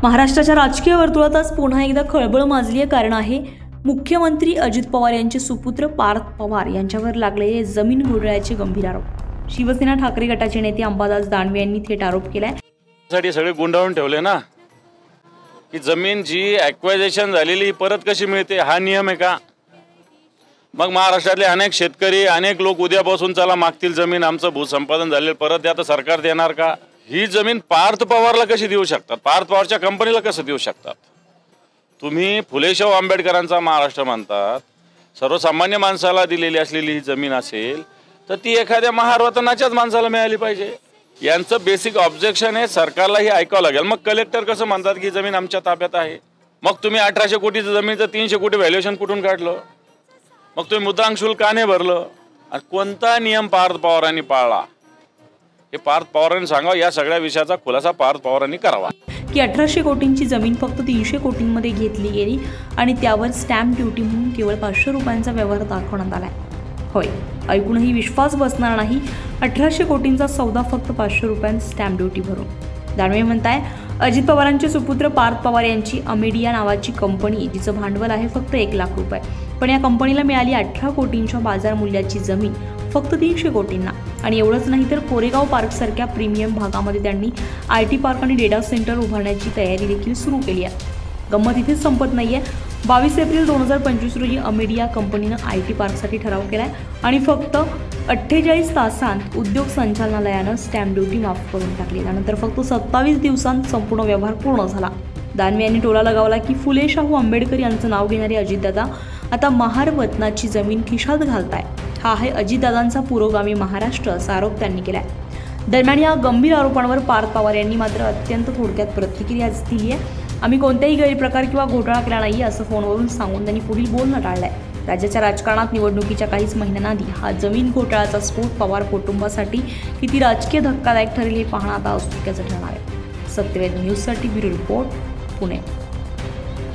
महाराष्ट्राच्या राजकीय वर्तुळात आज पुन्हा एकदा खळबळ माजली आहे। कारण आहे मुख्यमंत्री अजित पवार यांचे सुपुत्र पार्थ पवार यांच्यावर लागलेले जमीन घोटाळ्याचे गंभीर आरोप। शिवसेना ठाकरे गटाचे नेते अंबादास दानवे यांनी थेट आरोप केलाय। साठी सगळे गुंडाळून ठेवले ना की जमीन जी ॲक्वायझेशन झालेली परत कशी मिळते, हा नियम आहे का? मग महाराष्ट्रातले अनेक शेतकरी अनेक लोक उद्यापासून चला मागतील जमीन, आमचं भूसंपादन झालेलं परत द्या, तर सरकार देणार का? ही जमीन पार्थ पवारला कशी देऊ शकतात? पार्थ पवारच्या कंपनीला कसं देऊ शकतात? तुम्ही फुले शाहू आंबेडकरांचा महाराष्ट्र म्हणतात, सर्वसामान्य माणसाला दिलेली असलेली ही जमीन असेल तर ती एखाद्या महारत्नाच्याच माणसाला मिळाली पाहिजे। यांचं बेसिक ऑब्जेक्शन आहे, सरकारला ही ऐकावं लागेल। मग कलेक्टर कसं म्हणतात की जमीन आमच्या ताब्यात आहे? मग तुम्ही 1800 कोटीचं जमीनचं 300 कोटी व्हॅल्युएशन कुठून काढलं? मग तुम्ही मुद्रांक शुल्क का नाही भरलं? आणि कोणता नियम पार्थ पवारांनी पाळला हे पार्थ पवारांनी सांगावं। या सगळ्या विषयाचा खुलासा पार्थ पवारांनी करावा की 1800 कोटींची जमीन फक्त 300 कोटींमध्ये घेतली गेली आणि त्यावर स्टॅम्प ड्युटी म्हणून केवळ 500 रुपयांचा व्यवहार दाखवण्यात आलाय। होय, ऐकूनही विश्वास बसणार नाही। 1800 कोटींचा सौदा फक्त 500 रुपयांत स्टॅम्प ड्युटी भरून। दानवे म्हणताय अजित पवारांचे सुपुत्र पार्थ पवार यांची अमेडिया नावाची कंपनी, जिचं भांडवल आहे फक्त 1 लाख रुपये, पण या कंपनीला मिळाली 18 कोटींच्या बाजार मूल्याची जमीन फक्त 300 कोटींना। आणि एवढंच नाही तर कोरेगाव पार्क सारख्या प्रीमियम भागामध्ये त्यांनी IT पार्क आणि डेटा सेंटर उभारण्याची तयारी देखील सुरू केली आहे। गंमत इथेच संपत नाहीये। 22 एप्रिल 2025 रोजी अमेडिया कंपनीनं IT पार्कसाठी ठराव केलाय आणि फक्त 48 तासांत उद्योग संचालनालयानं स्टॅम्प ड्युटी माफ करून टाकली। त्यानंतर फक्त 27 दिवसांत संपूर्ण व्यवहार पूर्ण झाला। दानवे यांनी टोला लगावला की फुले शाहू आंबेडकर यांचं नाव घेणारे अजितदादा आता महारत्नाची जमीन खिशात घालताय। हा आहे अजितदादांचा पुरोगामी महाराष्ट्र, असा आरोप त्यांनी केलाय। दरम्यान या गंभीर आरोपांवर पार्थ पवार यांनी मात्र अत्यंत थोडक्यात प्रतिक्रिया दिली आहे। आम्ही कोणत्याही गैरप्रकार किंवा घोटाळा केला नाही असं फोनवरून सांगून त्यांनी पुढील बोलणं टाळलंय। राज्याच्या राजकारणात निवडणुकीच्या काहीच महिन्यांआधी हा जमीन घोटाळ्याचा स्फोट पवार कुटुंबासाठी किती राजकीय धक्कादायक ठरेल हे पाहणं आता औत्सुक्याचं ठरणार आहे। सत्यवेद न्यूजसाठी ब्युरो रिपोर्ट, पुणे।